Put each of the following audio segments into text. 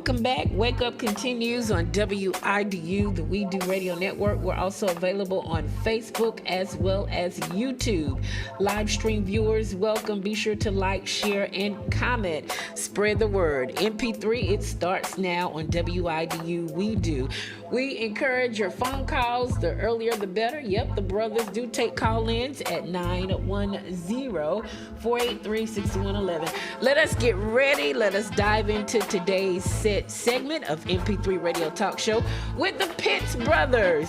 Welcome back. Wake Up continues on WIDU, the We Do Radio Network. We're also available on Facebook as well as YouTube. Live stream viewers, welcome. Be sure to like, share, and comment. Spread the word. MP3, it starts now on WIDU We Do. We encourage your phone calls. The earlier the better. Yep, the brothers do take call-ins at 910-483-6111. Let us get ready. Let us dive into today's segment of MP3 Radio Talk Show with the Pitts brothers.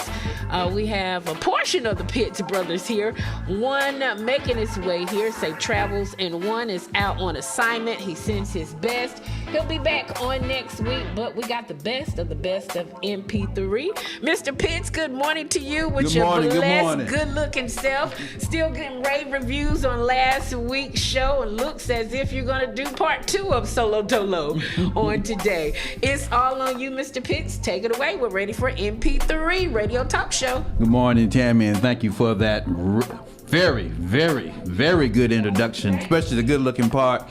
We have a portion of the Pitts brothers here. One making his way here, say travels, and one is out on assignment. He sends his best. He'll be back on next week, but we got the best of MP3. Mr. Pitts, good morning to you with your blessed, good-looking self. Still getting rave reviews on last week's show, and looks as if you're going to do part 2 of Solo Dolo on today. It's all on you, Mr. Pitts. Take it away. We're ready for MP3 Radio Talk Show. Good morning, Tammy, and thank you for that very, very, very good introduction, especially the good-looking part.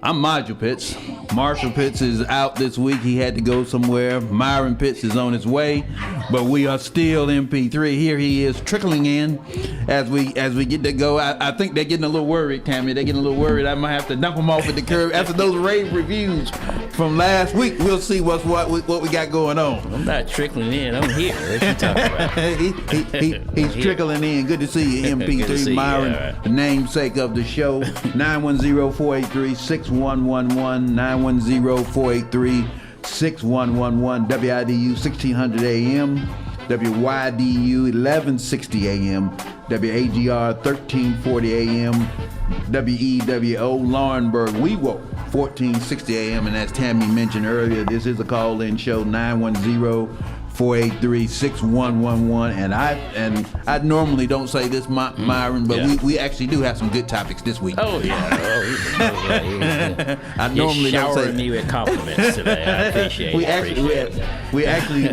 I'm Marshall Pitts. Marshall Pitts is out this week. He had to go somewhere. Myron Pitts is on his way, but we are still MP3. Here he is trickling in as we get to go. I think they're getting a little worried, Tammy. They're getting a little worried. I might have to dump them off at the curb. After those rave reviews from last week, we'll see what we got going on. I'm not trickling in. I'm here. What you talking about? He's trickling in. Good to see you, MP3. See Myron, you. Right. the namesake of the show. 910-483-6111. 910-483-6111. WIDU 1600 AM. WYDU 1160 AM. WAGR 1340 AM. WEWO Laurinburg WeWo 1460 AM. And as Tammy mentioned earlier, this is a call-in show. 910-483-6111. And I normally don't say this, Myron, but we actually do have some good topics this week. Oh yeah. I normally don't say me with compliments today. I appreciate it. We actually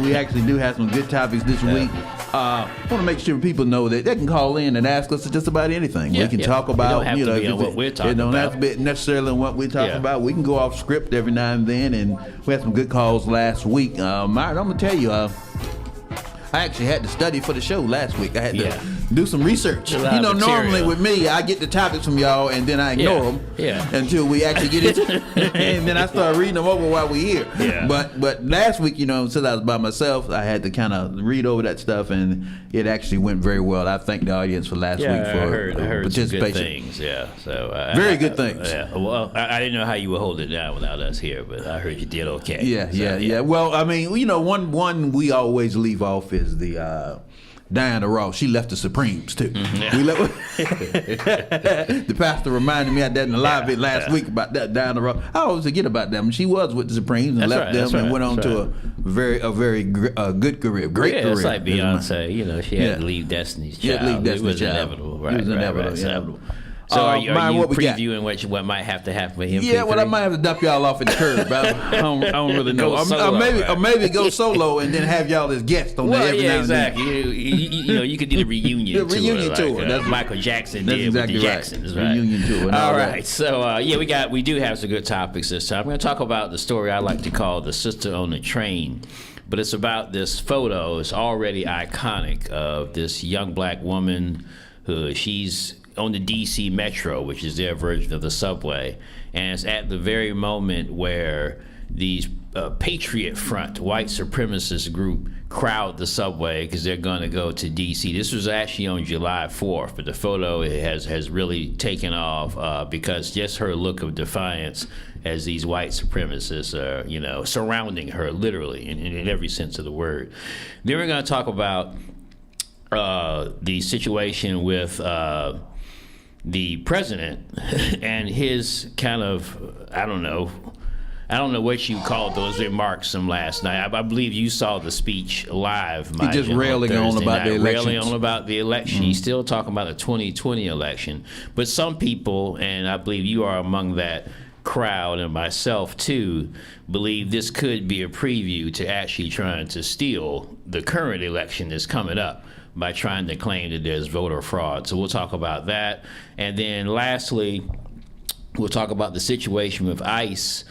do have some good topics this week. I want to make sure people know that they can call in and ask us just about anything. We can talk about, what we're talking it don't about. have to be necessarily what we're talking about. We can go off script every now and then, and we had some good calls last week. Myron, I'm gonna tell you, I actually had to study for the show last week. I had to do some research. Normally with me, I get the topics from y'all and then I ignore them until we actually get into it. And then I start reading them over while we're here. Yeah. But last week, since I was by myself, I had to kind of read over that stuff, and it actually went very well. I thank the audience for last week for I heard participation. Some good things. Yeah. So very good things. Yeah. Well, I didn't know how you would hold it down without us here, but I heard you did okay. Yeah. Well, I mean, one we always leave off is the Diana Ross. She left the Supremes too. We the pastor reminded me of that in the live bit last week about that Diana Ross. I always forget about them. She was with the Supremes and left them and went on to a very good career, great career. It's like Beyonce. She had to leave Destiny's Child. It was inevitable, right? It was inevitable. So are you previewing what might have to happen with him? Yeah, well, I might have to dump y'all off at the curb. I don't really know. Or maybe go solo and then have y'all as guests on there every now and then. Exactly. You could do the reunion tour. Reunion tour. That's Michael Jackson did exactly with the Jacksons, right? Reunion tour. All right. So, we do have some good topics this time. I'm going to talk about the story I like to call The Sister on the Train. But it's about this photo. It's already iconic of this young black woman who she's on the D.C. Metro, which is their version of the subway, and it's at the very moment where these Patriot Front, white supremacist group, crowd the subway because they're going to go to D.C. This was actually on July 4th, but the photo has really taken off because just her look of defiance as these white supremacists are, surrounding her literally in every sense of the word. Then we're going to talk about the situation with the president and his kind of, I don't know what you called those remarks from last night. I believe you saw the speech live. He just railing on about the election. Railing on about the election. Mm-hmm. He's still talking about the 2020 election. But some people, and I believe you are among that crowd and myself too, believe this could be a preview to actually trying to steal the current election that's coming up by trying to claim that there's voter fraud. So we'll talk about that. And then lastly, we'll talk about the situation with ICE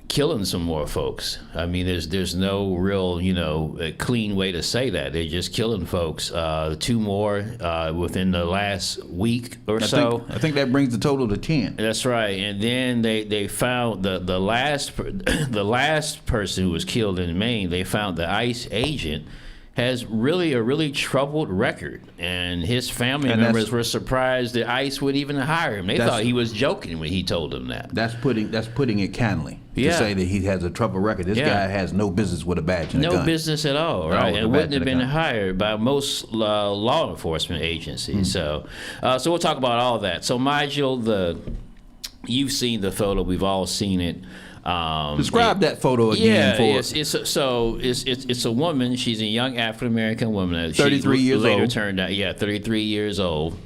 killing some more folks. I mean, there's no real, clean way to say that. They're just killing folks. 2 more within the last week or so. I think that brings the total to 10. That's right. And then they found the last person who was killed in Maine. They found the ICE agent has a really troubled record, and his family members were surprised that ICE would even hire him. They thought he was joking when he told them that. That's putting it kindly to say that he has a troubled record. This guy has no business with a badge and a gun. No business at all, right? And wouldn't have been hired by most law enforcement agencies. So we'll talk about all that. So, Nigel, you've seen the photo. We've all seen it. Describe that photo again for us. It's a woman. She's a young African American woman. 33 years later old. Turned out, 33 years old.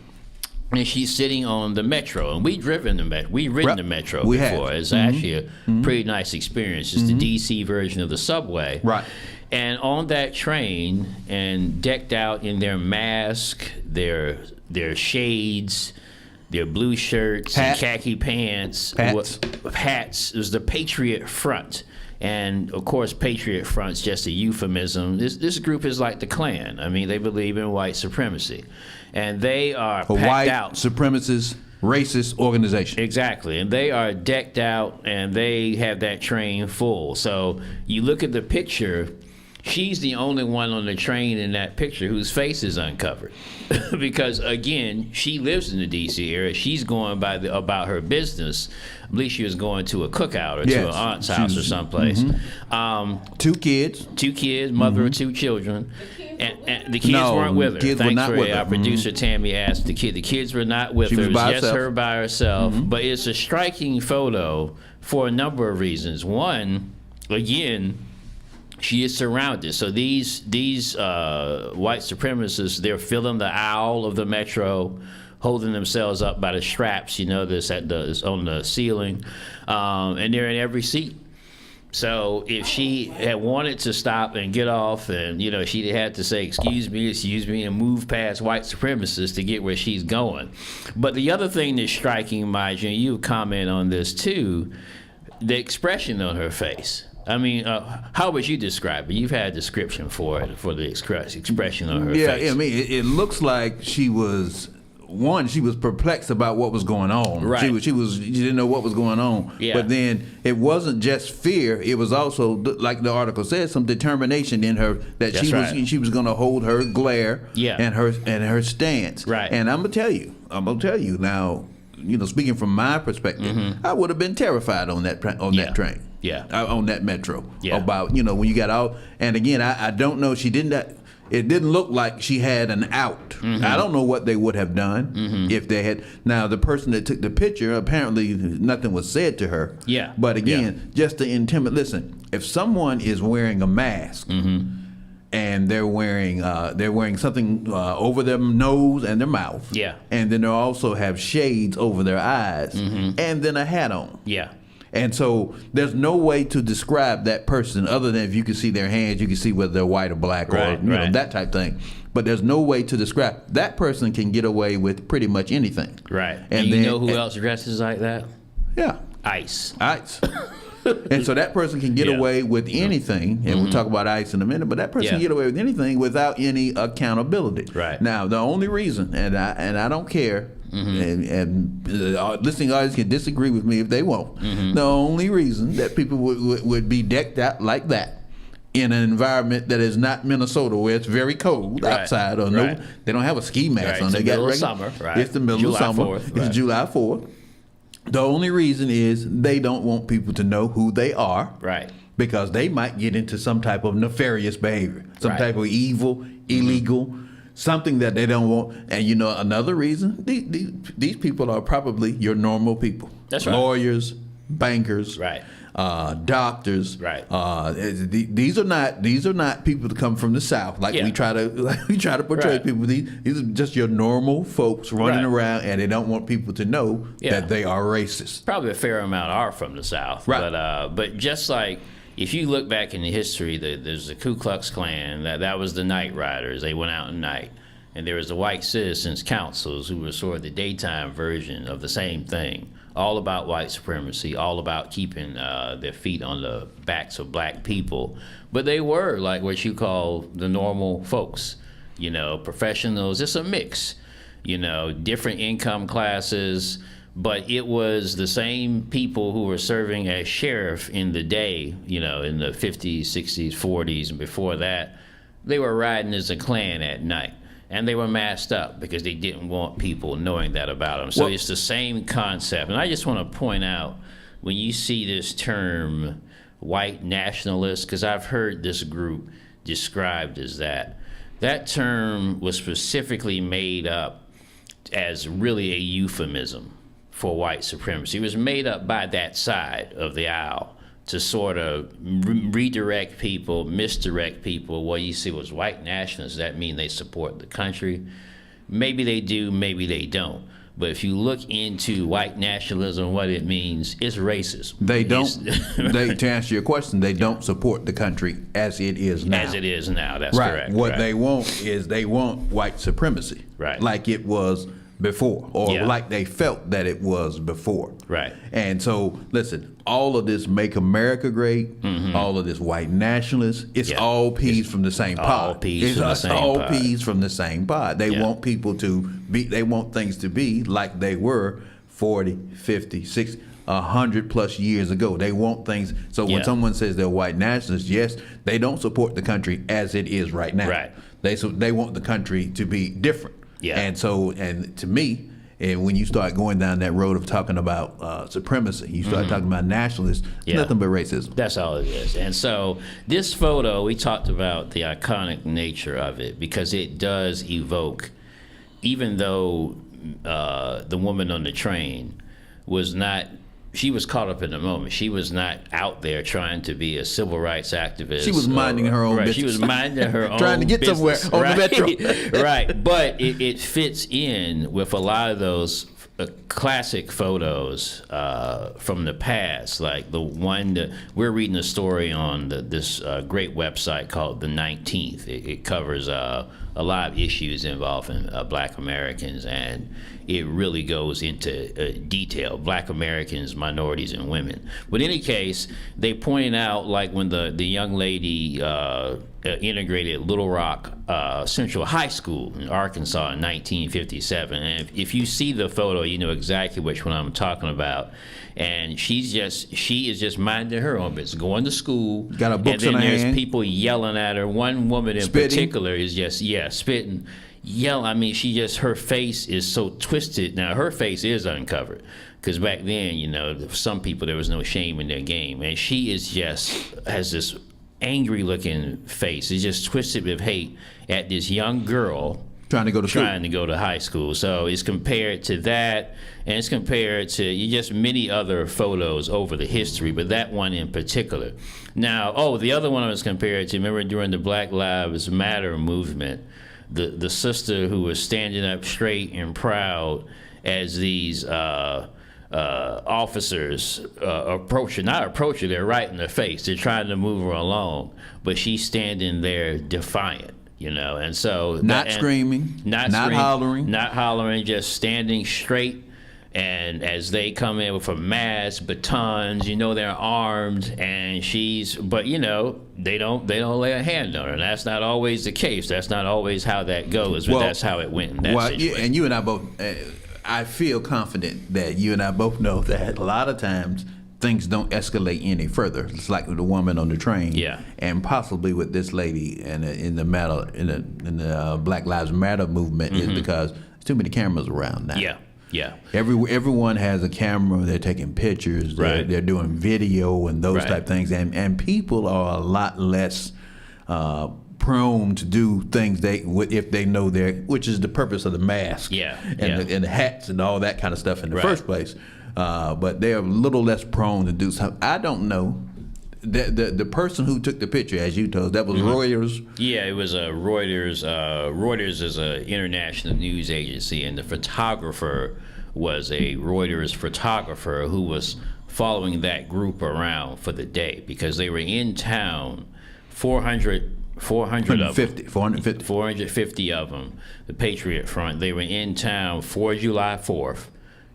And she's sitting on the metro, and we've ridden the metro before. It's actually a pretty nice experience. It's the DC version of the subway. Right. And on that train, and decked out in their mask, their shades, their blue shirts, and khaki pants, hats. It was the Patriot Front. And, of course, Patriot Front's just a euphemism. This group is like the Klan. I mean, they believe in white supremacy. And they are packed white out. Supremacist, racist organization. Exactly. And they are decked out, and they have that train full. So you look at the picture, she's the only one on the train in that picture whose face is uncovered. Because, again, she lives in the D.C. area. She's going about her business. I believe she was going to a cookout or to her aunt's house or someplace. 2 kids. 2 kids, mother of 2 children. And the kids weren't with her. Kids were not with her. Our producer Tammy asked the kids were not with her. It was just her by herself. But it's a striking photo for a number of reasons. One, again, she is surrounded. So these white supremacists, they're filling the aisle of the metro, holding themselves up by the straps, that's on the ceiling, and they're in every seat. So if she had wanted to stop and get off, and she had to say excuse me and move past white supremacists to get where she's going. But the other thing that's striking, Maya, and you comment on this too, the expression on her face. I mean, how would you describe it? You've had a description for it, for the expression on her face. Yeah, I mean, it looks like she was perplexed about what was going on. Right. She didn't know what was going on. Yeah. But then it wasn't just fear. It was also, like the article says, some determination in her that she was going to hold her glare and her stance. Right. And I'm gonna tell you now. Speaking from my perspective, I would have been terrified on that train. Yeah. On that metro. Yeah. About when you got out. And again, I don't know. She didn't. It didn't look like she had an out. I don't know what they would have done if they had. Now, the person that took the picture, apparently nothing was said to her. Yeah. But again, just to intimidate. Listen, if someone is wearing a mask and they're wearing something over their nose and their mouth, and then they also have shades over their eyes, and then a hat on. Yeah. And so there's no way to describe that person other than if you can see their hands, you can see whether they're white or black or that type thing. But there's no way to describe. That person can get away with pretty much anything. Right. And you know who else dresses like that? Yeah. ICE. And so that person can get away with anything, and we'll talk about ICE in a minute, but that person can get away with anything without any accountability. Right. Now, the only reason, and I don't care, and listening audience can disagree with me if they want, the only reason that people would be decked out like that in an environment that is not Minnesota, where it's very cold outside, or they don't have a ski mask on. It's the middle of summer. It's the middle of summer. 4th, it's July 4th. The only reason is they don't want people to know who they are. Right. Because they might get into some type of nefarious behavior, some type of evil, illegal, something that they don't want. And another reason, these people are probably your normal people. That's right. Lawyers, bankers, doctors. Right. These are not people that come from the South we try to portray people. These are just your normal folks running around, and they don't want people to know that they are racist. Probably a fair amount are from the South. Right. But just like if you look back in the history, there's the Ku Klux Klan. That was the night riders. They went out at night. And there was the White Citizens Councils, who were sort of the daytime version of the same thing. all about white supremacy, all about keeping their feet on the backs of black people. But they were like what you call the normal folks, you know, professionals. It's a mix, you know, different income classes. But it was the same people who were serving as sheriff in the day, you know, in the 50s, 60s, 40s, and before that. They were riding as a Klan at night. And they were masked up because they didn't want people knowing that about them. So it's the same concept. And I just want to point out, when you see this term white nationalist, because I've heard this group described as that term was specifically made up as really a euphemism for white supremacy. It was made up by that side of the aisle to sort of redirect people, misdirect people. Well, you see, was white nationalists, does that mean they support the country? Maybe they do, maybe they don't. But if you look into white nationalism, what it means, it's racism. They don't, to answer your question, they don't support the country as it is now. As it is now, that's right. correct. What right. they want is they want white supremacy. Right. Like it was before, or like they felt that it was before. Right. And so, listen, all of this Make America Great, all of this white nationalists, it's all peas from the same pod. All peas from the same all pod. peas from the same pod. They want people to be, they want things to be like they were 40, 50, 60, 100 plus years ago. They want things. So when someone says they're white nationalists, yes, they don't support the country as it is right now. Right. They want the country to be different. Yeah. And so, and to me, and when you start going down that road of talking about supremacy, you start talking about nationalists, it's nothing but racism. That's all it is. And so this photo, we talked about the iconic nature of it because it does evoke, even though the woman on the train was not, she was caught up in the moment. She was not out there trying to be a civil rights activist. She was minding her own business. She was minding her own trying to get business, somewhere on the metro. Right. But it fits in with a lot of those classic photos from the past, like the one that we're reading a story on this great website called The 19th. It covers a lot of issues involving Black Americans, and it really goes into detail. Black Americans, minorities, and women. But in any case, they pointed out, like when the young lady integrated Little Rock Central High School in Arkansas in 1957. And if you see the photo, you know exactly which one I'm talking about. And she is just minding her own business, going to school. Got her books in her hand. And then there's people yelling at her. One woman in particular is just, spitting, yelling. I mean, her face is so twisted. Now, her face is uncovered. Because back then, you know, for some people, there was no shame in their game. And she is has this angry looking face. It's just twisted with hate at this young girl trying to go to high school. So it's compared to that, and it's compared to just many other photos over the history, but that one in particular. Now, the other one I was compared to, remember during the Black Lives Matter movement, the sister who was standing up straight and proud as these officers not approach her, they're right in the face. They're trying to move her along, but she's standing there defiant. You know, and so not screaming, not hollering, just standing straight. And as they come in with a mask, batons, you know, they're armed, and but you know, they don't lay a hand on her. And that's not always the case. That's not always how that goes, but that's how it went in that situation. And you and I both, I feel confident that you and I both know that a lot of times things don't escalate any further. It's like with the woman on the train, and possibly with this lady in the Black Lives Matter movement is because there's too many cameras around now. Yeah. Everyone has a camera. They're taking pictures. They're doing video and those type things. And people are a lot less prone to do things if they know which is the purpose of the mask. And the hats and all that kind of stuff in the first place. But they're a little less prone to do something. I don't know. The person who took the picture, as you told, that was Reuters. Yeah, it was Reuters. Reuters is an international news agency, and the photographer was a Reuters photographer who was following that group around for the day because they were in town. 450 of them, the Patriot Front. They were in town for July 4th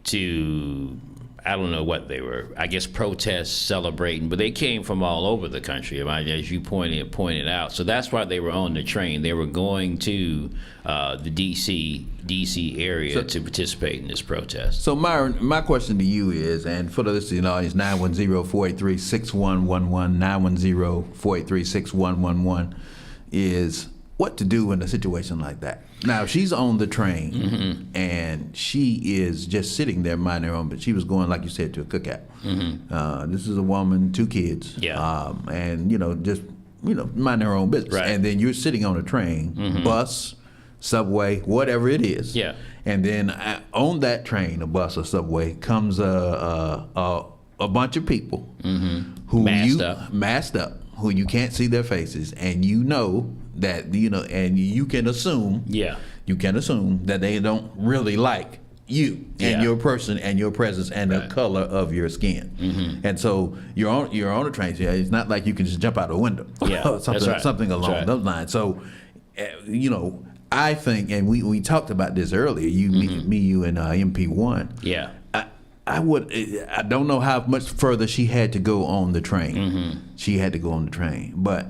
to I don't know what they were. I guess protests, celebrating, but they came from all over the country, as you pointed out. So that's why they were on the train. They were going to the DC area to participate in this protest. So, Myron, my question to you is, and for the listening audience, 910-483-6111, 910-483-6111, is what to do in a situation like that. Now, she's on the train, and she is just sitting there minding her own, but she was going, like you said, to a cookout. This is a woman, 2 kids, and, just, minding her own business. Right. And then you're sitting on a train, bus, subway, whatever it is. Yeah. And then on that train, a bus or subway, comes a bunch of people who masked up, who you can't see their faces, and that and you can assume that they don't really like you and your person and your presence and the color of your skin. And so you're on a train. It's not like you can just jump out a window. Something along those lines. So I think, and we talked about this earlier, you and MP1. Yeah. I don't know how much further she had to go on the train. She had to go on the train, but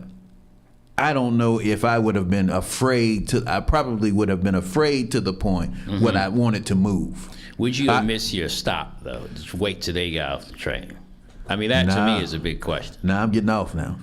I don't know if I would have been afraid I probably would have been afraid to the point when I wanted to move. Would you have missed your stop, though? Just wait till they got off the train. I mean, that to me is a big question. Nah, I'm getting off now.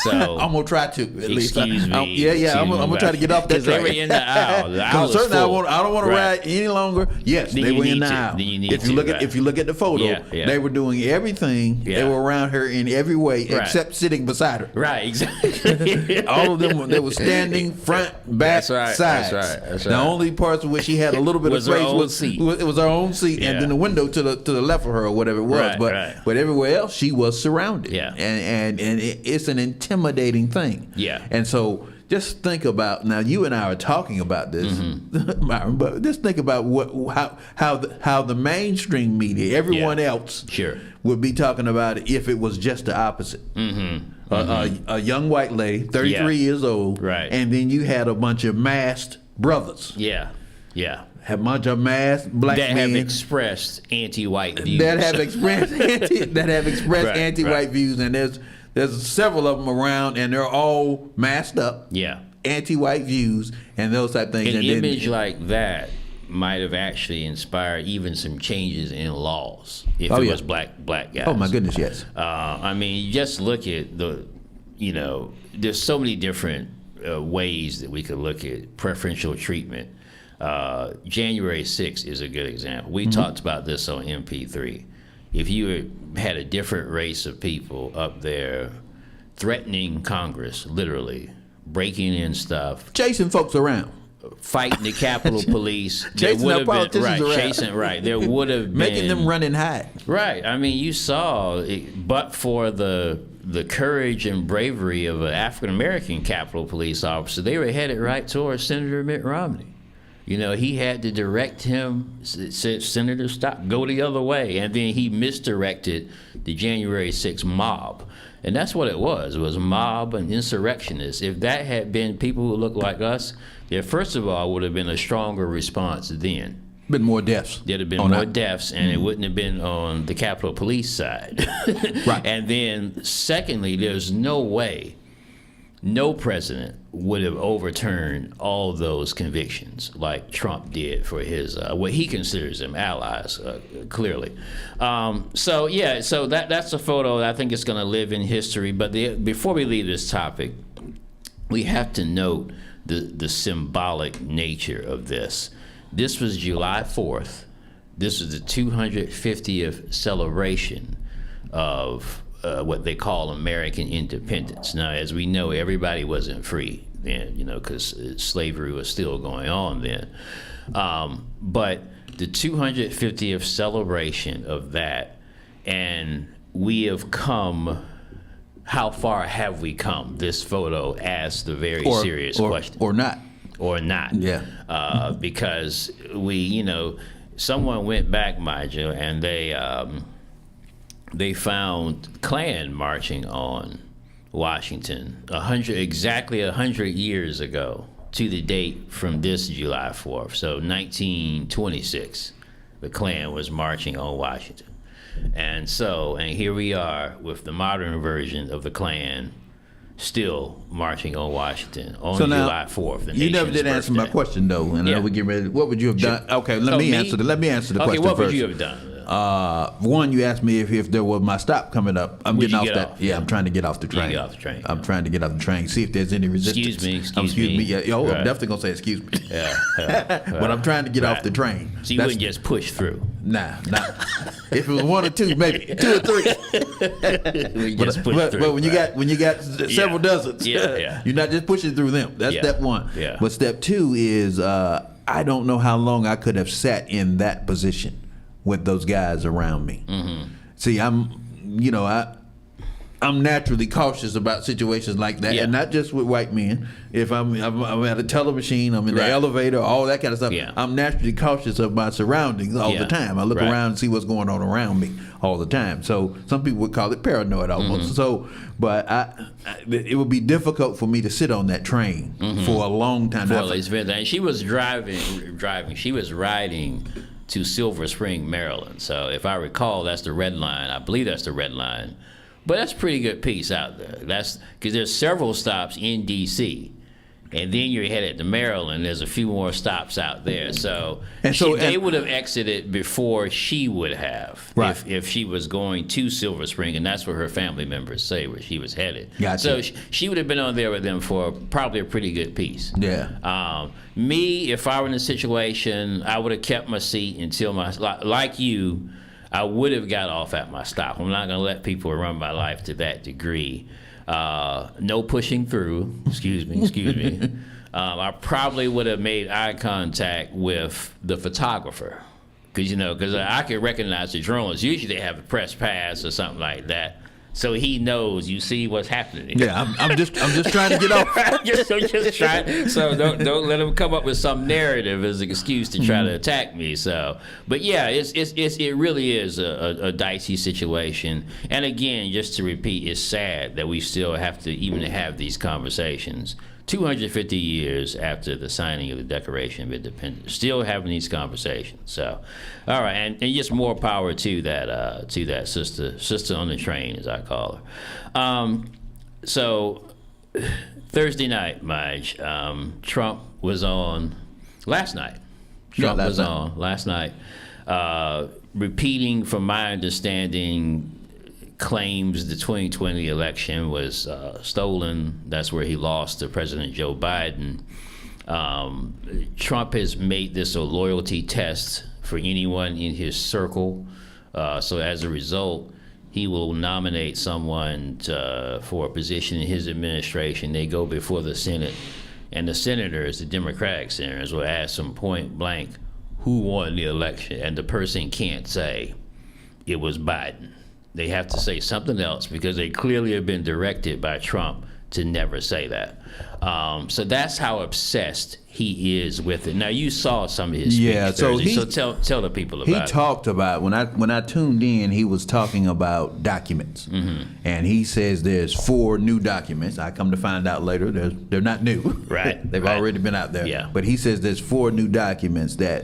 So I'm gonna try to at least. Excuse me. I'm gonna try to get off that Because they train. were in the aisle. The aisle is certainly full. I don't want to ride any longer. Yes, Then they you were in need the to. aisle. Then you need if you to, look right. at if you look at the photo, they were doing everything. Yeah. They were around her in every way except sitting beside her. Right, exactly. All of them they were standing front, back, sides. That's right. The only parts where she had a little bit Was of her space own seat. it was her own seat, and then the window to the left of her or whatever it was. But everywhere else she was surrounded. Yeah. And it's an intimidating thing. Yeah. And so just think about, now you and I are talking about this, Myron, but just think about how the mainstream media, everyone else, would be talking about it if it was just the opposite. A young white lady, 33 years old, and then you had a bunch of masked brothers. Yeah. A bunch of masked black men that have expressed anti-white views. That have expressed anti-white views, and there's several of them around, and they're all masked up. Yeah. Anti-white views and those type of things. An image like that might have actually inspired even some changes in laws if it was black guys. Oh my goodness, yes. I mean, just look at there's so many different ways that we could look at preferential treatment. January 6th is a good example. We talked about this on MP3. If you had a different race of people up there threatening Congress, literally, breaking in stuff, chasing folks around, fighting the Capitol Police, chasing our politicians around. There would have been making them run and hide. Right. I mean, you saw it, but for the courage and bravery of an African American Capitol Police officer, they were headed right towards Senator Mitt Romney. He had to direct him, said, Senator, stop, go the other way. And then he misdirected the January 6th mob. And that's what it was. It was a mob and insurrectionists. If that had been people who looked like us, there first of all would have been a stronger response then. Been more deaths. There'd have been more deaths, and it wouldn't have been on the Capitol Police side. Right. And then secondly, there's no way no president would have overturned all those convictions like Trump did for his what he considers them allies, clearly. So that's a photo that I think is going to live in history. But before we leave this topic, we have to note the symbolic nature of this. This was July 4th. This was the 250th celebration of what they call American independence. Now, as we know, everybody wasn't free then, because slavery was still going on then. But the 250th celebration of that, and we have come, how far have we come? This photo asks the very serious question. Or not. Or not. Yeah. Because someone went back, mind you, and they found Klan marching on Washington exactly 100 years ago to the date from this July 4th. So 1926, the Klan was marching on Washington. And here we are with the modern version of the Klan still marching on Washington on July 4th. You never did answer my question, though. And we get ready. What would you have done? Okay, let me answer the question first. Okay, what would you have done? One, you asked me if there was my stop coming up. I'm getting off that. Yeah, I'm trying to get off the train. Get off the train. I'm trying to get off the train. See if there's any resistance. Excuse me. Yeah, I'm definitely gonna say excuse me. But I'm trying to get off the train. So you wouldn't just push through. Nah. If it was one or two, maybe 2 or 3. But when you got several dozens, you're not just pushing through them. That's step one. Yeah. But step 2 is I don't know how long I could have sat in that position with those guys around me. Mm-hmm. See, I'm naturally cautious about situations like that, and not just with white men. If I'm at a teller machine, I'm in the elevator, all that kind of stuff. Yeah. I'm naturally cautious of my surroundings all the time. I look around and see what's going on around me all the time. So some people would call it paranoid almost. Mm-hmm. So, but it would be difficult for me to sit on that train for a long time. And she was driving. She was riding to Silver Spring, Maryland. So if I recall, that's the red line. I believe that's the red line. But that's a pretty good piece out there. That's because there's several stops in D.C. and then you're headed to Maryland. There's a few more stops out there. So they would have exited before she would have, if she was going to Silver Spring, and that's where her family members say where she was headed. Gotcha. So she would have been on there with them for probably a pretty good piece. Yeah. Me, if I were in a situation, I would have kept my seat until like you, I would have got off at my stop. I'm not going to let people run my life to that degree. No pushing through. Excuse me. I probably would have made eye contact with the photographer, because I could recognize the journalists. Usually they have a press pass or something like that, so he knows. You see what's happening. Yeah, I'm just trying to get off. just trying. So don't let him come up with some narrative as an excuse to try to attack me. So, but yeah, it really is a dicey situation. And again, just to repeat, it's sad that we still have to even have these conversations. 250 years after the signing of the Declaration of Independence, still having these conversations. So, all right, and just more power to that sister on the train, as I call her. So Thursday night, Maj, Trump was on last night. Last night, repeating, from my understanding, claims the 2020 election was stolen. That's where he lost to President Joe Biden. Trump has made this a loyalty test for anyone in his circle. So as a result, he will nominate someone for a position in his administration. They go before the Senate, and the senators, the Democratic senators, will ask them point blank, who won the election? And the person can't say it was Biden. They have to say something else because they clearly have been directed by Trump to never say that. So that's how obsessed he is with it. Now, you saw some of his speech Thursday, so tell the people about it. He talked about, when I tuned in, he was talking about documents. Mm-hmm. And he says there's 4 new documents. I come to find out later they're not new. Right. They've already been out there. Yeah. But he says there's 4 new documents that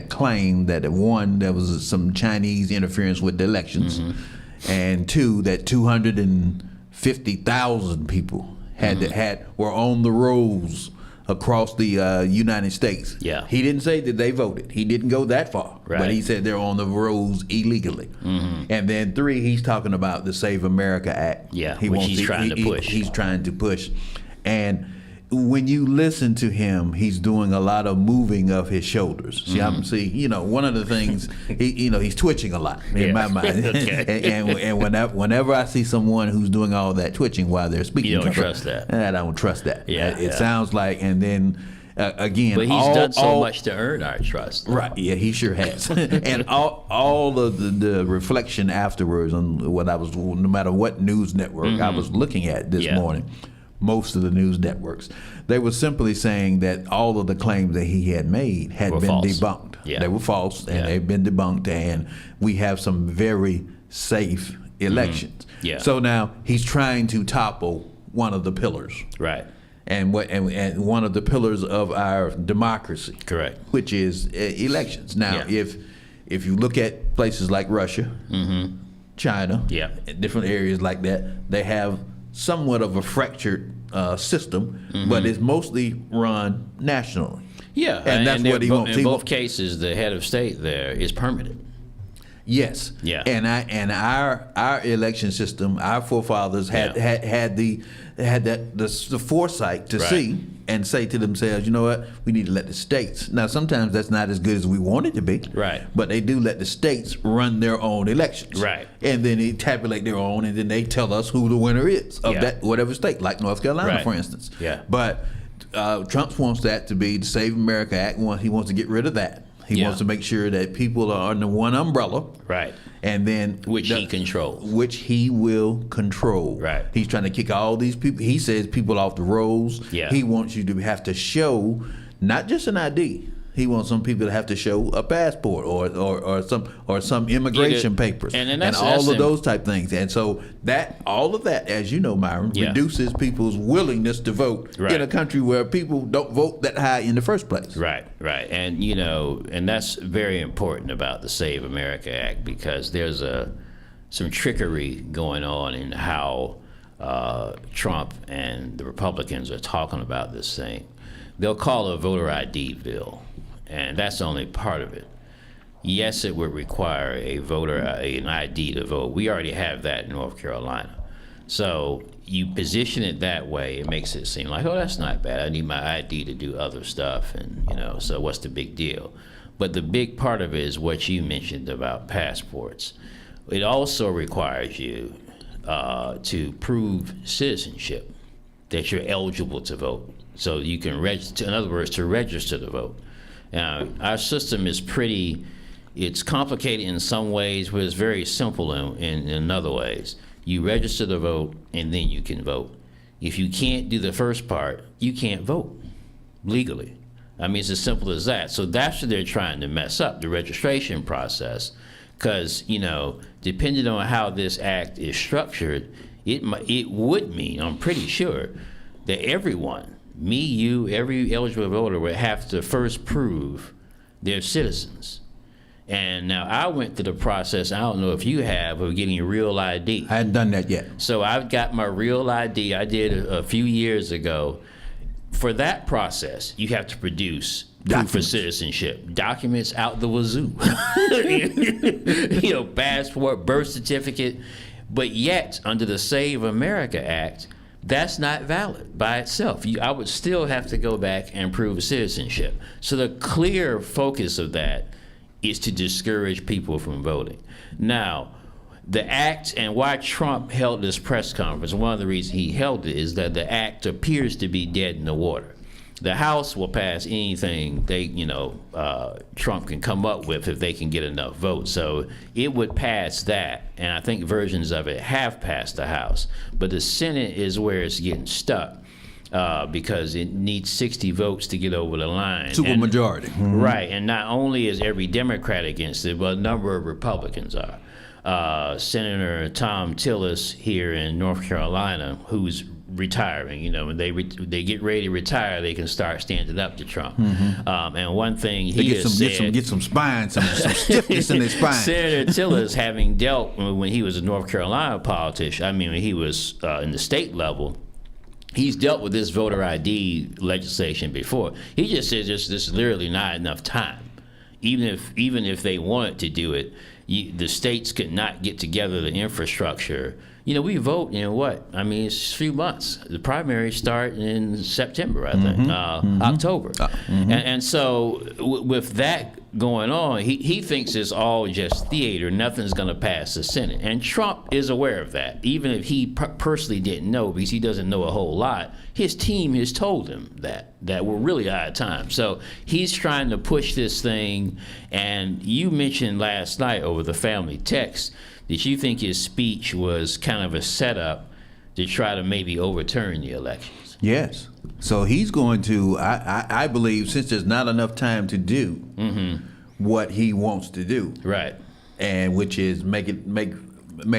claim that, 1, there was some Chinese interference with the elections. Mm-hmm. And 2, that 250,000 people were on the rolls across the United States. Yeah. He didn't say that they voted. He didn't go that far. Right. But he said they're on the rolls illegally. Mm-hmm. And then 3, he's talking about the Save America Act. Yeah, which he's trying to push. He's trying to push. And when you listen to him, he's doing a lot of moving of his shoulders. See, one of the things, he's twitching a lot in my mind. Okay. and whenever I see someone who's doing all that twitching while they're speaking, you don't trust that. I don't trust that. Yeah, it sounds like, and then again, but he's done so much to earn our trust. Right? Yeah, he sure has. And all of the reflection afterwards on what I was, no matter what news network I was looking at this morning. Most of the news networks, they were simply saying that all of the claims that he had made had been false. Debunked. Yeah. They were false, and they've been debunked, and we have some very safe elections. Mm-hmm. Yeah. So now he's trying to topple one of the pillars. Right. And one of the pillars of our democracy. Correct. Which is elections. Now, if if you look at places like Russia, China, Yeah. different areas like that, they have somewhat of a fractured system, but it's mostly run nationally. Yeah, and that's what he wants. In both cases, the head of state there is permanent. Yes. Yeah. And our election system, our forefathers had the foresight to Right. see and say to themselves, you know what, we need to let the states. Now sometimes that's not as good as we want it to be. Right. But they do let the states run their own elections. Right. And then they tabulate their own, and then they tell us who the winner is of that whatever state, like North Carolina, Right. for instance. Yeah. But Trump wants that to be the Save America Act. He wants to get rid of that. He wants to make sure that people are under one umbrella. Right. And then Which he controls. Which he will control. Right. He's trying to kick all these people. He says people off the rolls. Yeah. He wants you to have to show not just an ID. He wants some people to have to show a passport or some immigration papers and all of those type things. And so all of that, as you know, Myron, reduces people's willingness to vote in a country where people don't vote that high in the first place. Right. And and that's very important about the Save America Act, because there's some trickery going on in how Trump and the Republicans are talking about this thing. They'll call it a voter ID bill, and that's only part of it. Yes, it would require an ID to vote. We already have that in North Carolina. So you position it that way, it makes it seem like, oh, that's not bad. I need my ID to do other stuff, and so what's the big deal? But the big part of it is what you mentioned about passports. It also requires you to prove citizenship, that you're eligible to vote. So you can register, in other words, to register to vote. Now, our system is it's complicated in some ways, but it's very simple in other ways. You register to vote, and then you can vote. If you can't do the first part, you can't vote legally. I mean, it's as simple as that. So that's what they're trying to mess up, the registration process, because, depending on how this act is structured, it would mean, I'm pretty sure, that everyone, me, you, every eligible voter would have to first prove they're citizens. And now I went through the process, I don't know if you have, of getting a real ID. I hadn't done that yet. So I've got my real ID. I did a few years ago. For that process, you have to produce proof of citizenship. Documents out the wazoo. Passport, birth certificate. But yet, under the Save America Act, that's not valid by itself. I would still have to go back and prove citizenship. So the clear focus of that is to discourage people from voting. Now, the act, and why Trump held this press conference, one of the reasons he held it is that the act appears to be dead in the water. The House will pass anything Trump can come up with if they can get enough votes. So it would pass that, and I think versions of it have passed the House. But the Senate is where it's getting stuck because it needs 60 votes to get over the line. Supermajority. Right, and not only is every Democrat against it, but a number of Republicans are. Senator Tom Tillis here in North Carolina, who's retiring, when they get ready to retire, they can start standing up to Trump. And one thing he has said, get some spine, some stiffness in their spine. Senator Tillis, having dealt when he was a North Carolina politician, when he was in the state level, he's dealt with this voter ID legislation before. He just says this is literally not enough time. Even if they wanted to do it, the states could not get together the infrastructure. We vote in what? It's a few months. The primaries start in September, I think, October. And so with that going on, he thinks it's all just theater. Nothing's going to pass the Senate. And Trump is aware of that, even if he personally didn't know, because he doesn't know a whole lot. His team has told him that we're really out of time. So he's trying to push this thing. And you mentioned last night over the family text that you think his speech was kind of a setup to try to maybe overturn the elections. Yes. So he's going to, I believe, since there's not enough time to do what he wants to do. Right. And which is make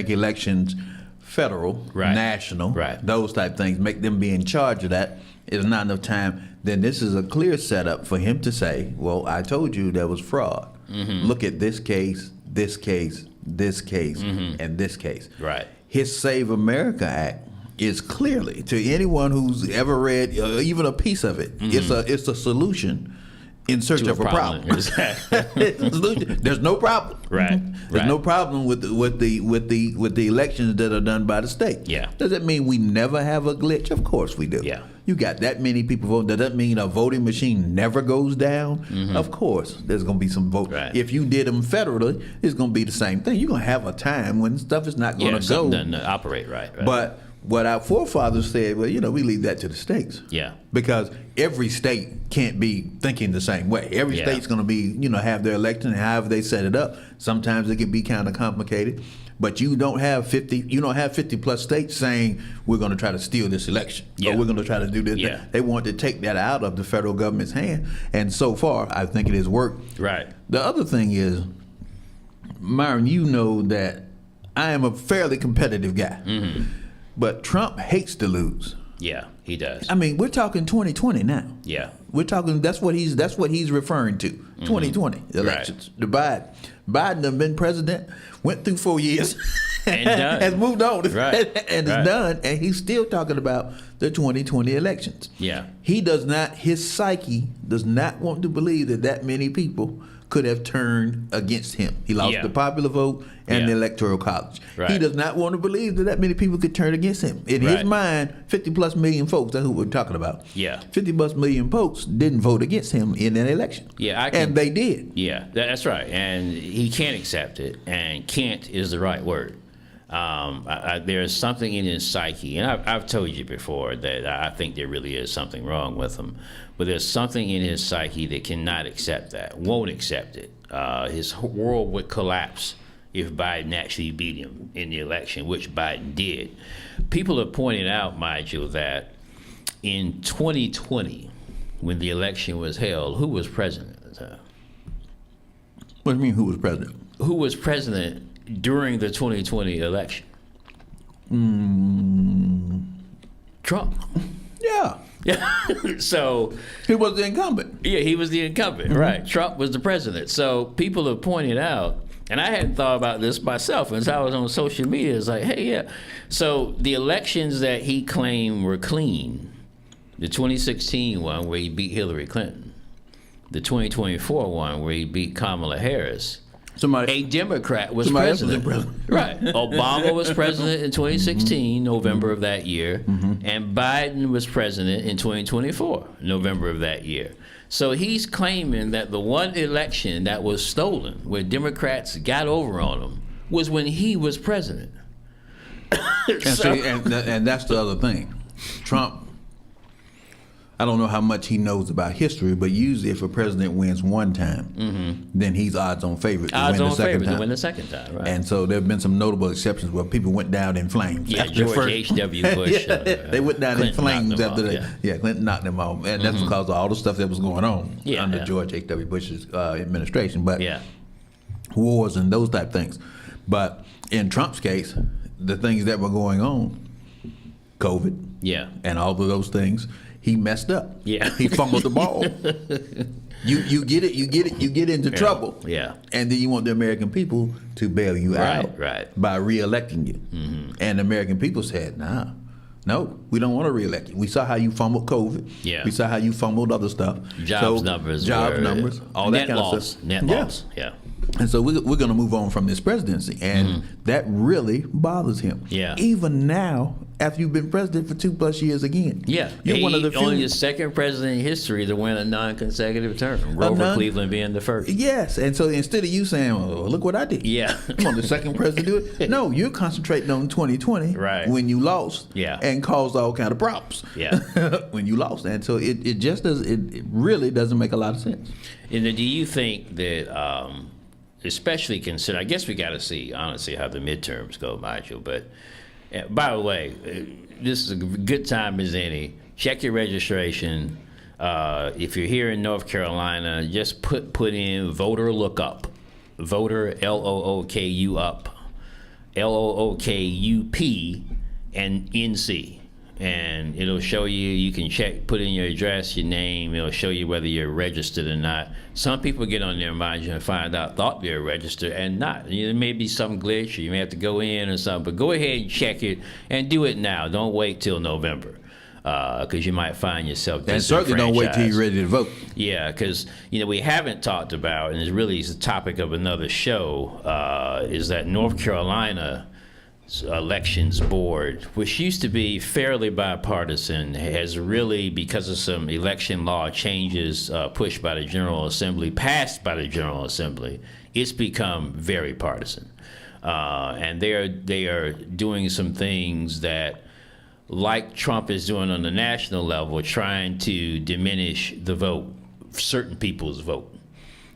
elections federal, national, those type things, make them be in charge of that. There's not enough time. Then this is a clear setup for him to say, well, I told you there was fraud. Look at this case, this case, this case, and this case. Right. His Save America Act is clearly, to anyone who's ever read even a piece of it, it's a solution in search of a problem. Exactly. There's no problem. Right. There's no problem with the elections that are done by the state. Yeah. Does that mean we never have a glitch? Of course we do. Yeah. You got that many people voting. Does that mean a voting machine never goes down? Of course, there's going to be some vote. Right. If you did them federally, it's going to be the same thing. You're going to have a time when stuff is not going to go. Something doesn't operate right. But what our forefathers said, well, we leave that to the states. Yeah. Because every state can't be thinking the same way. Every state's going to be, have their election and however they set it up. Sometimes it can be kind of complicated. But you don't have 50 plus states saying we're going to try to steal this election or we're going to try to do this. Yeah. They want to take that out of the federal government's hand. And so far, I think it has worked. Right. The other thing is, Myron, you know that I am a fairly competitive guy. But Trump hates to lose. Yeah, he does. I mean, we're talking 2020 now. Yeah. We're talking. That's what he's referring to. 2020 elections. Right. The Biden have been president, went through 4 years, and done. has moved on, Right. and is done, and he's still talking about the 2020 elections. Yeah. He does not. His psyche does not want to believe that many people could have turned against him. He lost the popular vote and the electoral college. Right. He does not want to believe that many people could turn against him. In his mind, 50 plus million folks, that's who we're talking about. Yeah. 50 plus million folks didn't vote against him in an election. Yeah, and they did. Yeah, that's right. And he can't accept it, and can't is the right word. There's something in his psyche, and I've told you before that I think there really is something wrong with him. But there's something in his psyche that cannot accept that, won't accept it. His world would collapse if Biden actually beat him in the election, which Biden did. People have pointed out, Nigel, that in 2020, when the election was held, who was president at the time? What do you mean, who was president? Who was president during the 2020 election? Trump. Yeah. So he was the incumbent. Yeah, he was the incumbent, right. Trump was the president. So people have pointed out, and I hadn't thought about this myself until I was on social media. It's like, hey, yeah. So the elections that he claimed were clean, the 2016 one where he beat Hillary Clinton, the 2024 one where he beat Kamala Harris, a Democrat was president. Right. Obama was president in 2016, November of that year, and Biden was president in 2024, November of that year. So he's claiming that the one election that was stolen, where Democrats got over on him, was when he was president. And that's the other thing. Trump, I don't know how much he knows about history, but usually if a president wins one time, then he's odds-on favorite to win the second time. Right. And so there have been some notable exceptions where people went down in flames. Yeah, George H.W. Bush. They went down Clinton in flames after off, Clinton knocked them off. And that's because of all the stuff that was going on under George H.W. Bush's administration. But wars and those type things. But in Trump's case, the things that were going on, COVID, and all of those things, he messed up. Yeah, he fumbled the ball. You get into trouble. Yeah, and then you want the American people to bail you out by re-electing you. And the American people said, no, we don't want to re-elect you. We saw how you fumbled COVID. Yeah, we saw how you fumbled other stuff. Jobs numbers, all that kind of stuff. Net loss. Yeah. And so we're going to move on from this presidency, and that really bothers him. Yeah. Even now, after you've been president for 2+ years again. Yeah. You're one of the few. Only the second president in history to win a non-consecutive term. Grover Cleveland being the first. Yes. And so instead of you saying, "Oh, look what I did," I'm on the second president to do it. No, you're concentrating on 2020 when you lost and caused all kind of problems. Yeah. When you lost, and so it just does. It really doesn't make a lot of sense. And do you think that? Especially consider, I guess we got to see, honestly, how the midterms go, Nigel. But by the way, this is a good time as any. Check your registration. If you're here in North Carolina, just put in voter lookup. Voter, LOOKU up. LOOKUP and NC. and it'll show you. You can put in your address, your name. It'll show you whether you're registered or not. Some people get on there, mind you, and thought they're registered and not. There may be some glitch, or you may have to go in or something. But go ahead and check it, and do it now. Don't wait till November, because you might find yourself disenfranchised. And certainly don't wait till you're ready to vote. Yeah, because we haven't talked about, and it really is the topic of another show, is that North Carolina elections board, which used to be fairly bipartisan, has really, because of some election law changes pushed by the General Assembly, passed by the General Assembly, it's become very partisan. And they are doing some things that, like Trump is doing on the national level, trying to diminish the vote, certain people's vote.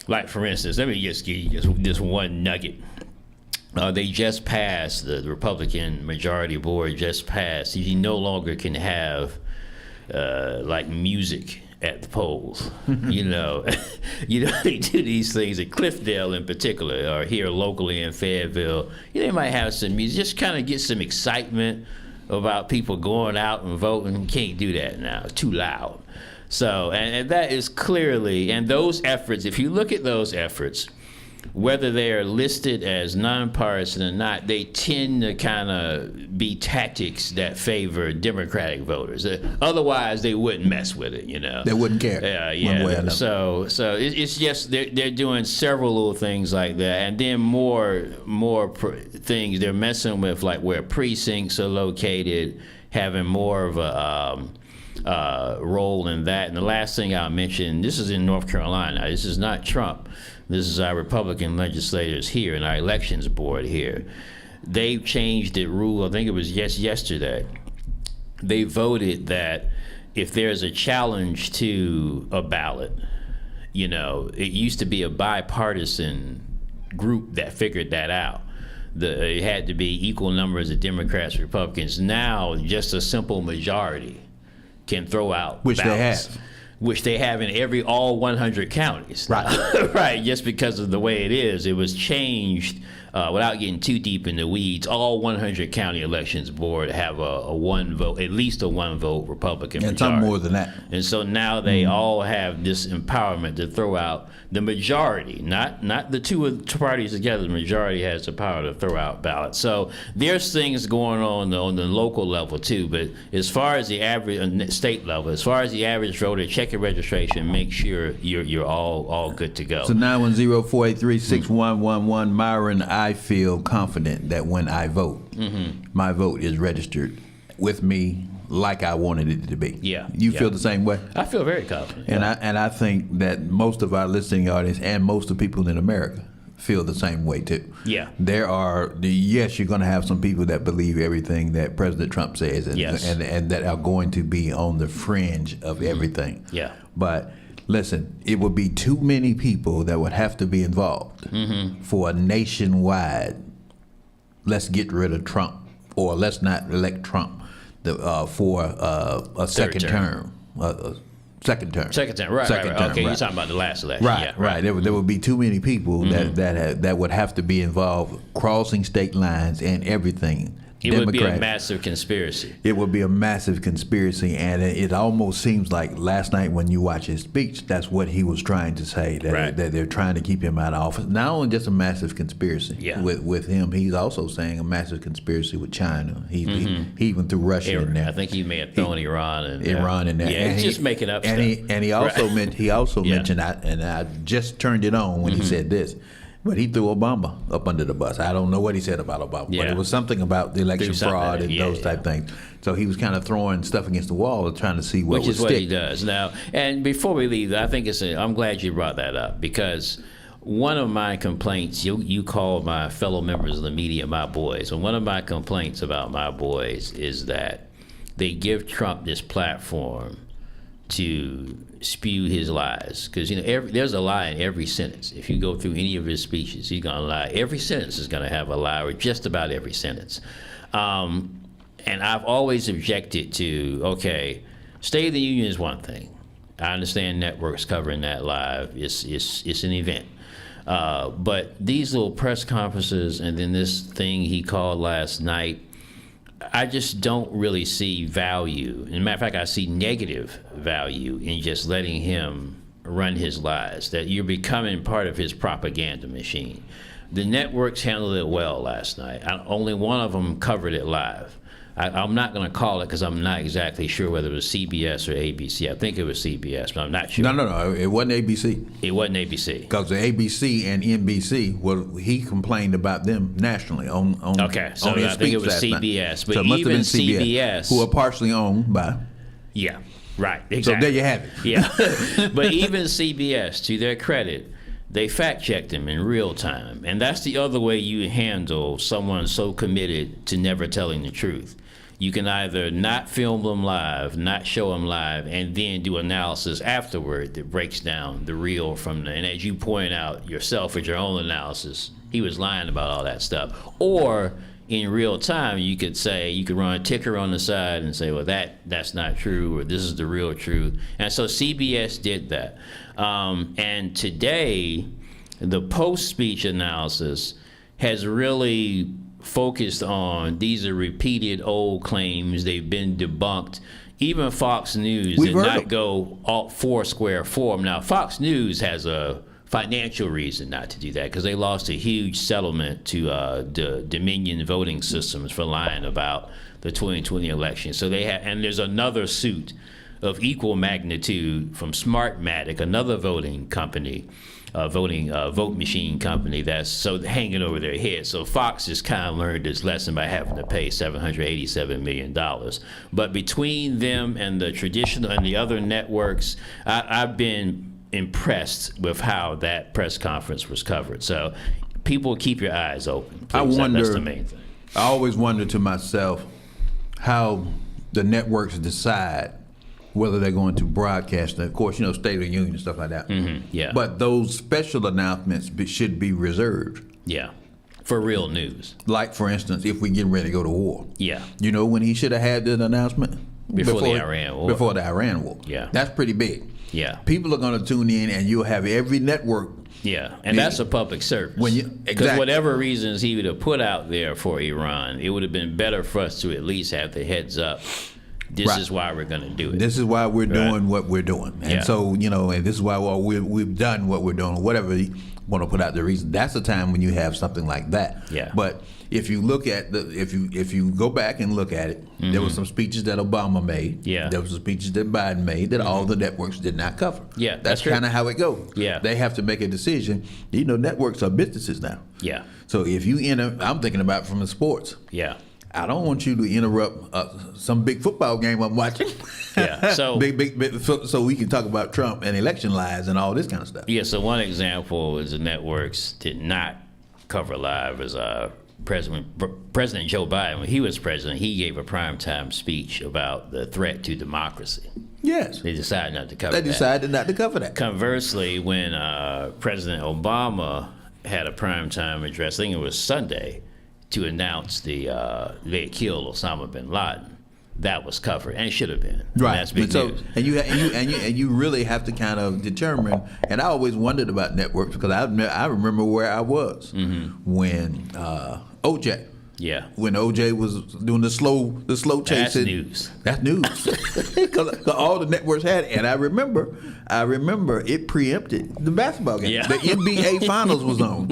Like, for instance, let me just give you this one nugget. They just passed, the Republican majority board just passed, you no longer can have like music at the polls. They do these things at Cliffdale in particular, or here locally in Fayetteville. They might have some music, just kind of get some excitement about people going out and voting. You can't do that now, it's too loud. So, and that is clearly, and those efforts, if you look at those efforts, whether they are listed as nonpartisan or not, they tend to kind of be tactics that favor Democratic voters. Otherwise, they wouldn't mess with it, They wouldn't care. One way or another. So it's just they're doing several little things like that, and then more things they're messing with, like where precincts are located, having more of a role in that. And the last thing I'll mention, this is in North Carolina. This is not Trump. This is our Republican legislators here and our elections board here. They've changed the rule. I think it was yesterday. They voted that if there's a challenge to a ballot, it used to be a bipartisan group that figured that out. It had to be equal numbers of Democrats, Republicans. Now, just a simple majority can throw out which ballots. They have. Which they have in all 100 counties. Right. Right, just because of the way it is. It was changed, without getting too deep in the weeds, all 100 county elections board have a one vote, at least a one vote Republican and majority. some more than that. And so now they all have this empowerment to throw out the majority, not the two parties together. The majority has the power to throw out ballots. So there's things going on the local level too. But as far as the average state level, as far as the average voter, check your registration, make sure you're all good to go. So 910-483-6111, Myron, I feel confident that when I vote, my vote is registered with me like I wanted it to be. Yeah. You feel the same way? I feel very confident. And I think that most of our listening audience and most of the people in America feel the same way too. Yeah. Yes, you're going to have some people that believe everything that President Trump says, and Yes. and that are going to be on the fringe of everything. Yeah. But listen, it would be too many people that would have to be involved for a nationwide, let's get rid of Trump, or let's not elect Trump for a second term. Second term. Second term, right. Okay, right. you're talking about the last election. Right, Yeah, right. There would be too many people that would have to be involved, crossing state lines and everything. It would be a massive conspiracy. It would be a massive conspiracy, and it almost seems like last night when you watch his speech, that's what he was trying to say, that they're trying to keep him out of office. Not only just a massive conspiracy with him, he's also saying a massive conspiracy with China. He even threw Russia in there. I think he may have thrown Iran in there. Yeah, and he's just making up stuff. And he also mentioned, and I just turned it on when he said this, but he threw Obama up under the bus. I don't know what he said about Obama, but it was something about the election fraud and those type things. So he was kind of throwing stuff against the wall and trying to see what would stick. Which is what he does now. And before we leave, I think I'm glad you brought that up, because one of my complaints, you call my fellow members of the media my boys, and one of my complaints about my boys is that they give Trump this platform to spew his lies, because there's a lie in every sentence. If you go through any of his speeches, he's gonna lie. Every sentence is gonna have a lie, or just about every sentence. And I've always objected to, State of the Union is one thing. I understand networks covering that live. It's an event. But these little press conferences, and then this thing he called last night, I just don't really see value. As a matter of fact, I see negative value in just letting him run his lies, that you're becoming part of his propaganda machine. The networks handled it well last night. Only one of them covered it live. I'm not going to call it because I'm not exactly sure whether it was CBS or ABC. I think it was CBS, but I'm not sure. No. It wasn't ABC. It wasn't ABC. Because the ABC and NBC, he complained about them nationally on Okay, so on his I think it speech was last night. CBS. But So it must have even been CBS, who are partially owned by. Yeah, right, exactly. So there you have it. Yeah. But even CBS, to their credit, they fact-checked him in real time. And that's the other way you handle someone so committed to never telling the truth. You can either not film them live, not show them live, and then do analysis afterward that breaks down the real from the, and as you point out yourself with your own analysis, he was lying about all that stuff. Or in real time, you could run a ticker on the side and say, well, that's not true, or this is the real truth. And so CBS did that. And today, the post-speech analysis has really focused on these are repeated old claims. They've been debunked. Even Fox News did not go all foursquare for them. Now, Fox News has a financial reason not to do that because they lost a huge settlement to the Dominion voting systems for lying about the 2020 election. So they had, and there's another suit of equal magnitude from Smartmatic, another voting company, vote machine company that's so hanging over their head. So Fox has kind of learned this lesson by having to pay $787 million. But between them and the traditional and the other networks, I've been impressed with how that press conference was covered. So people, keep your eyes open. I wonder, that's the main thing. I always wonder to myself how the networks decide whether they're going to broadcast. Of course, State of the Union and stuff like that. Mm-hmm, yeah. But those special announcements should be reserved. Yeah. For real news. Like, for instance, if we get ready to go to war. Yeah. When he should have had that announcement? Before the Iran war. Before the Iran war. Yeah. That's pretty big. Yeah. People are going to tune in, and you'll have every network. Yeah, and that's a public service. Because whatever reasons he would have put out there for Iran, it would have been better for us to at least have the heads up. This is why we're going to do it. This is why we're doing what we're doing. And so, and this is why we've done what we're doing, whatever you want to put out the reason. That's the time when you have something like that. Yeah. But if you look at if you go back and look at it, mm-hmm. there were some speeches that Obama made. Yeah. There were some speeches that Biden made that all the networks did not cover. Yeah. That's kind of how it goes. Yeah. They have to make a decision. Networks are businesses now. Yeah. So if you I'm thinking about from the sports. Yeah. I don't want you to interrupt some big football game I'm watching. Yeah, so so we can talk about Trump and election lies and all this kind of stuff. Yeah, so one example is the networks did not cover live as President Joe Biden. When he was president, he gave a primetime speech about the threat to democracy. Yes. They decided not to cover that. They decided not to cover that. Conversely, when President Obama had a primetime address, I think it was Sunday, to announce they had killed Osama bin Laden, that was covered, and it should have been. Right. And that's big news. And you really have to kind of determine. And I always wondered about networks because I remember where I was when OJ. Yeah. When OJ was doing the slow chase. That's news. That's news. Because all the networks had it. And I remember it preempted the basketball game. Yeah. The NBA Finals was on.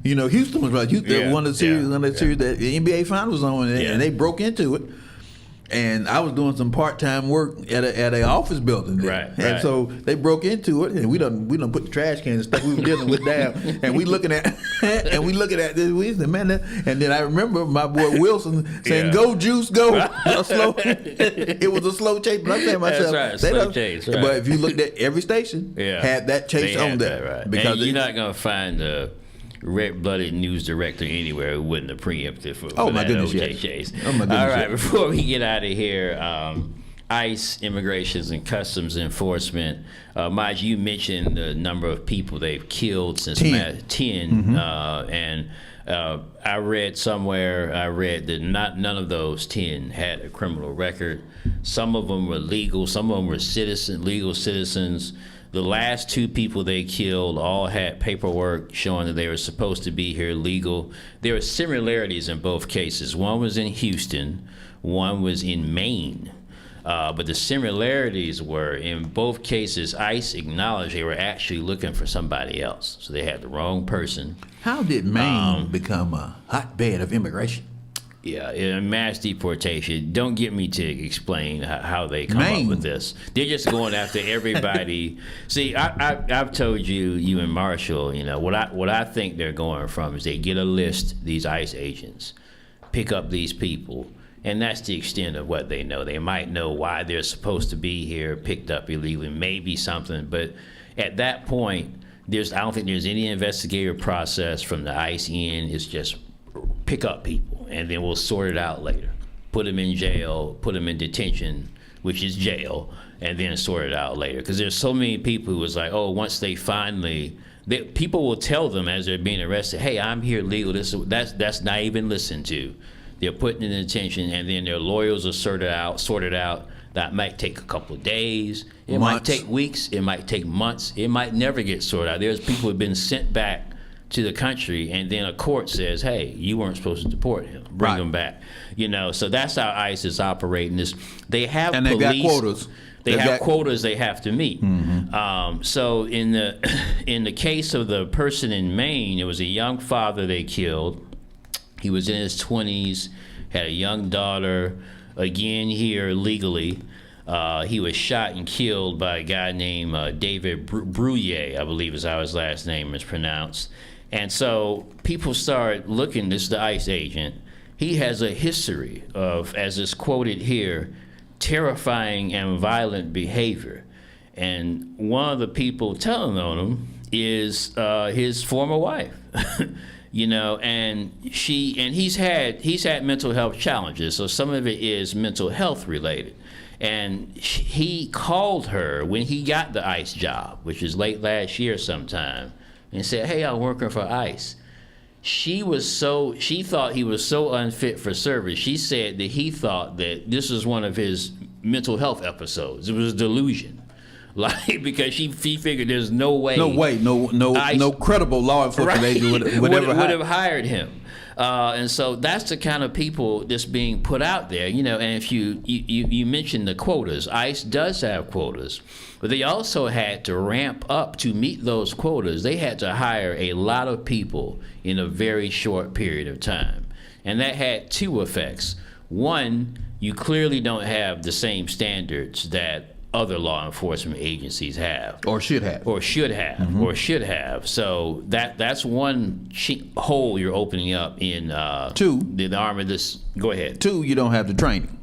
Houston was right. Houston won the series, that the NBA Finals was on, and they broke into it. And I was doing some part-time work at a office building there. Right. And so they broke into it, and we done put the trash cans and stuff we were dealing with down, and we looking at this. We said, man, and then I remember my boy Wilson saying, "Go Juice, go!" It was a slow chase, but I'm saying to myself, that's right, slow chase. Right. But if you looked at every station, had that chase on there, right. because you're not gonna find a red-blooded news director anywhere who wouldn't have preempted for my goodness, OJ chase. Oh my goodness. All right, before we get out of here, ICE, Immigrations and Customs Enforcement, Maj, you mentioned the number of people they've killed since 10. Mm-hmm. And I read that none of those 10 had a criminal record. Some of them were legal. Some of them were legal citizens. The last 2 people they killed all had paperwork showing that they were supposed to be here legal. There were similarities in both cases. One was in Houston, one was in Maine. But the similarities were, in both cases, ICE acknowledged they were actually looking for somebody else. So they had the wrong person. How did Maine become a hotbed of immigration? Yeah, in mass deportation. Don't get me to explain how they come Maine. up with this. They're just going after everybody. See, I've told you and Marshall, what I think they're going from is they get a list, these ICE agents, pick up these people, and that's the extent of what they know. They might know why they're supposed to be here, picked up illegally, maybe something, but at that point, I don't think there's any investigative process from the ICE end. It's just pick up people, and then we'll sort it out later. Put them in jail, put them in detention, which is jail, and then sort it out later. Because there's so many people who was like, oh, once they finally, people will tell them as they're being arrested, hey, I'm here legal. That's not even listened to. They're put in detention, and then their lawyers are sorted out. That might take a couple of days. It might take weeks. It might take months. It might never get sorted out. There's people who have been sent back to the country, and then a court says, hey, you weren't supposed to deport him. Bring him back. So that's how ICE is operating. They have and police. They got quotas. They have quotas they have to meet. Mm-hmm. So in the case of the person in Maine, it was a young father they killed. He was in his 20s, had a young daughter, again here legally. He was shot and killed by a guy named David Brouillet, I believe is how his last name is pronounced. And so people started looking, this is the ICE agent, he has a history of, as is quoted here, terrifying and violent behavior. And one of the people telling on him is his former wife. And he's had mental health challenges, so some of it is mental health related. And he called her when he got the ICE job, which is late last year sometime, and said, hey, I'm working for ICE. She thought he was so unfit for service. She said that he thought that this was one of his mental health episodes. It was delusion. Because she figured there's no way. No credible law enforcement agent would have hired him. And so that's the kind of people that's being put out there, And if you mentioned the quotas, ICE does have quotas, but they also had to ramp up to meet those quotas. They had to hire a lot of people in a very short period of time, and that had 2 effects. One, you clearly don't have the same standards that other law enforcement agencies have, or should have. So that's one hole you're opening up in 2 the arm of this. Go ahead. 2, you don't have the training.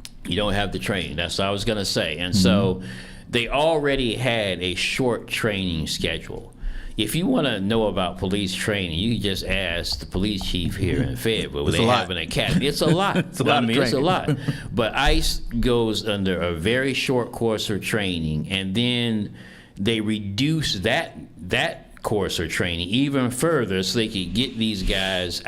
That's what I was going to say. And so they already had a short training schedule. If you want to know about police training, you can just ask the police chief here in Fayetteville. They have an academy. It's a lot. It's a lot. But ICE goes under a very short course of training, and then they reduce that course of training even further so they could get these guys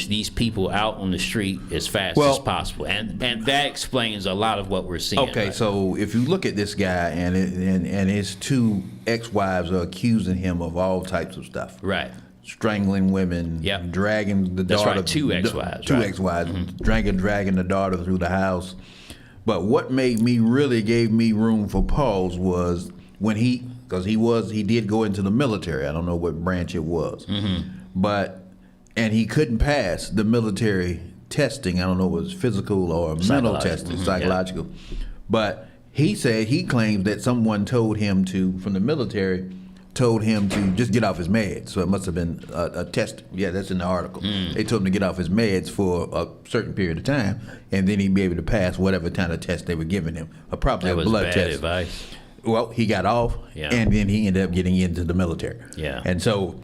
these people out on the street as fast as possible. And that explains a lot of what we're seeing. Okay, right? So if you look at this guy and his 2 ex-wives are accusing him of all types of stuff. Right. Strangling women, dragging the daughter. That's right, 2 ex-wives. 2 ex-wives, dragging the daughter through the house. But what gave me room for pause was when he did go into the military. I don't know what branch it was, and he couldn't pass the military testing. I don't know if it was physical or mental testing, psychological. Yeah. But he claims that someone from the military told him to just get off his meds. So it must have been a test. Yeah, that's in the article. They told him to get off his meds for a certain period of time, and then he'd be able to pass whatever kind of test they were giving him. Probably a blood test. That was bad advice. Well, he got off, and then he ended up getting into the military. Yeah. And so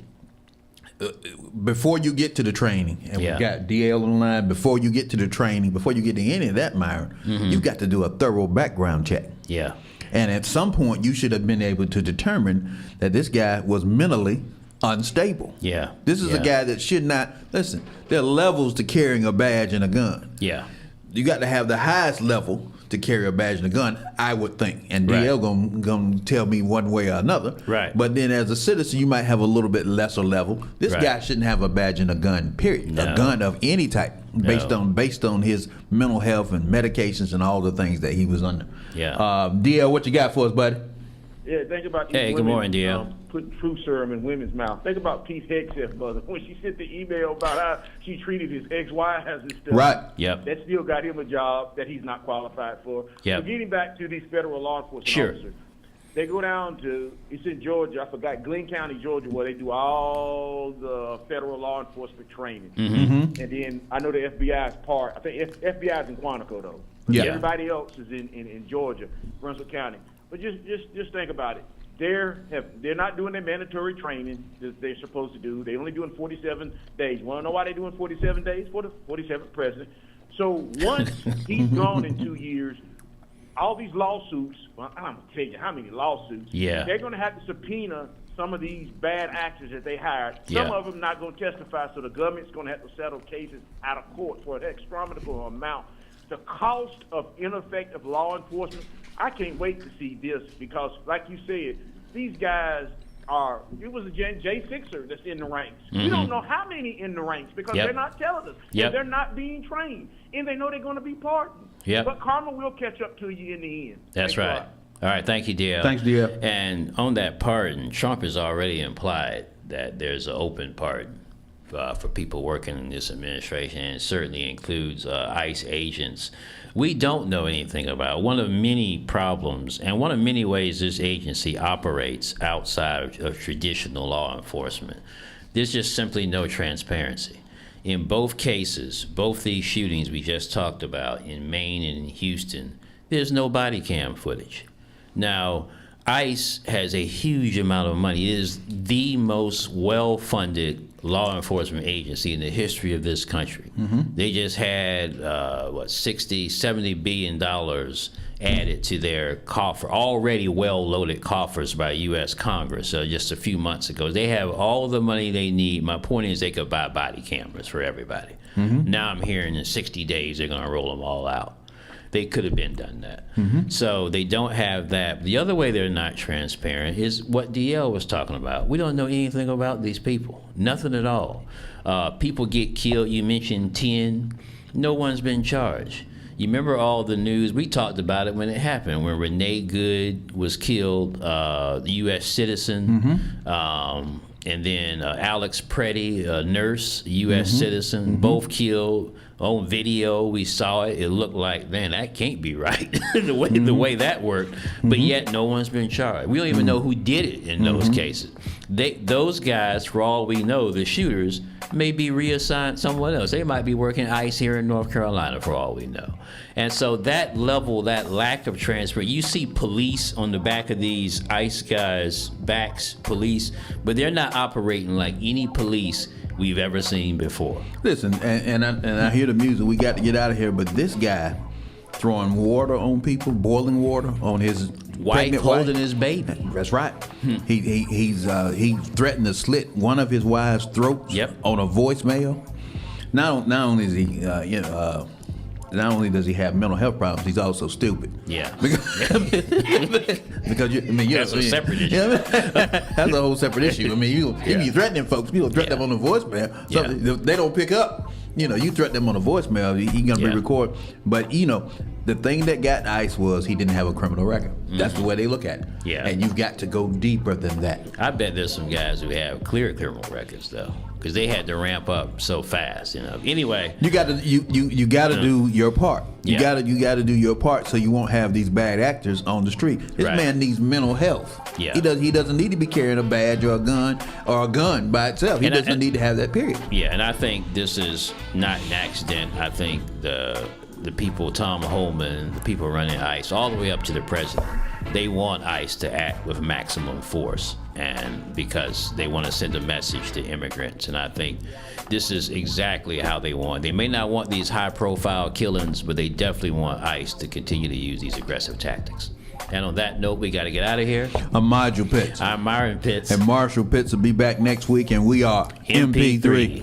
before you get to the training, and we've got DL on the line, before you get to the training, before you get to any of that, Myron, you've got to do a thorough background check. Yeah. And at some point, you should have been able to determine that this guy was mentally unstable. Yeah. This is a guy that should not, listen, there are levels to carrying a badge and a gun. Yeah. You got to have the highest level to to carry a badge and a gun, I would think. And Right. DL gonna tell me one way or another. Right. But then as a citizen, you might have a little bit lesser level. This Right. guy shouldn't have a badge and a gun, period. No. A gun of any type, based No. on his mental health and medications and all the things that he was under. Yeah. DL, what you got for us, buddy? Yeah, think about these Hey, good women, morning, DL. Putting truth serum in women's mouth. Think about Pete Hegseth's mother when she sent the email about how she treated his ex-wives and stuff. Right. Yep. That still got him a job that he's not qualified for. Yep. So getting back to these federal law enforcement Sure. officers, they go down to, it's in Georgia, I forgot, Glenn County, Georgia, where they do all the federal law enforcement training. Mm-hmm. And then I know the FBI is part, I think FBI is in Quantico, though. Yeah. Everybody else is in Georgia, Brunswick County. But just think about it. They're not doing their mandatory training that they're supposed to do. They're only doing 47 days. Want to know why they're doing 47 days? For the 47th president. So once he's gone in 2 years, all these lawsuits, well, I'm going to tell you how many lawsuits, Yeah. they're going to have to subpoena some of these bad actors that they hired. Some Yeah. of them not going to testify, so the government's going to have to settle cases out of court for an astronomical amount. The cost of ineffective law enforcement, I can't wait to see this because, like you said, these guys are, it was a Jay Fixer that's in the ranks. We don't know how many in the ranks because Yep. they're not telling us. Yep. And they're not being trained. And they know they're going to be pardoned. Yep. But karma will catch up to you in the end. That's Thanks a right. lot. All right, thank you, DL. Thanks, DL. And on that pardon, Trump has already implied that there's an open pardon for people working in this administration, and it certainly includes ICE agents. We don't know anything about one of many problems and one of many ways this agency operates outside of traditional law enforcement. There's just simply no transparency. In both cases, both these shootings we just talked about in Maine and in Houston, there's no body cam footage. Now, ICE has a huge amount of money. It is the most well-funded law enforcement agency in the history of this country. They just had, 60, $70 billion added to their coffer, already well-loaded coffers by U.S. Congress just a few months ago. They have all the money they need. My point is they could buy body cameras for everybody. Now I'm hearing in 60 days they're going to roll them all out. They could have been done that. So they don't have that. The other way they're not transparent is what DL was talking about. We don't know anything about these people, nothing at all. People get killed. You mentioned 10. No one's been charged. You remember all the news? We talked about it when it happened, when Renee Good was killed, the U.S. citizen. And then Alex Preddy, a nurse, U.S. citizen, both killed. On video, we saw it. It looked like, man, that can't be right, the way that worked. But yet, no one's been charged. We don't even know who did it in those cases. Those guys, for all we know, the shooters, may be reassigned someone else. They might be working ICE here in North Carolina, for all we know. And so that level, that lack of transparency, you see police on the back of these ICE guys' backs, police, but they're not operating like any police we've ever seen before. Listen, and I hear the music. We got to get out of here. But this guy throwing water on people, boiling water on his Wife pregnant holding wife. his baby. That's right. He threatened to slit one of his wife's throats. Yep. On a voicemail. Not only is he not only does he have mental health problems, he's also stupid. Yeah. Because That's a separate issue. That's a whole separate issue. I mean, you threatening folks, you threaten them on the voicemail. So they don't pick up. You threaten them on a voicemail, he gonna be recorded. But the thing that got ICE was he didn't have a criminal record. That's the way they look at it. Yeah. And you've got to go deeper than that. I bet there's some guys who have clear criminal records though, because they had to ramp up so fast. Anyway, You got to you got to do your part. You Yeah. got to do your part so you won't have these bad actors on the street. This Right. man needs mental health. Yeah. He doesn't need to be carrying a badge or a gun by itself. He doesn't need to have that, period. yeah, and I think this is not an accident. I think the people, Tom Holman, the people running ICE, all the way up to the president, they want ICE to act with maximum force, and because they want to send a message to immigrants. And I think this is exactly how they want. They may not want these high-profile killings, but they definitely want ICE to continue to use these aggressive tactics. And on that note, we got to get out of here. I'm Marshall Pitts. I'm Myron Pitts. And Marshall Pitts will be back next week, and we are MP3.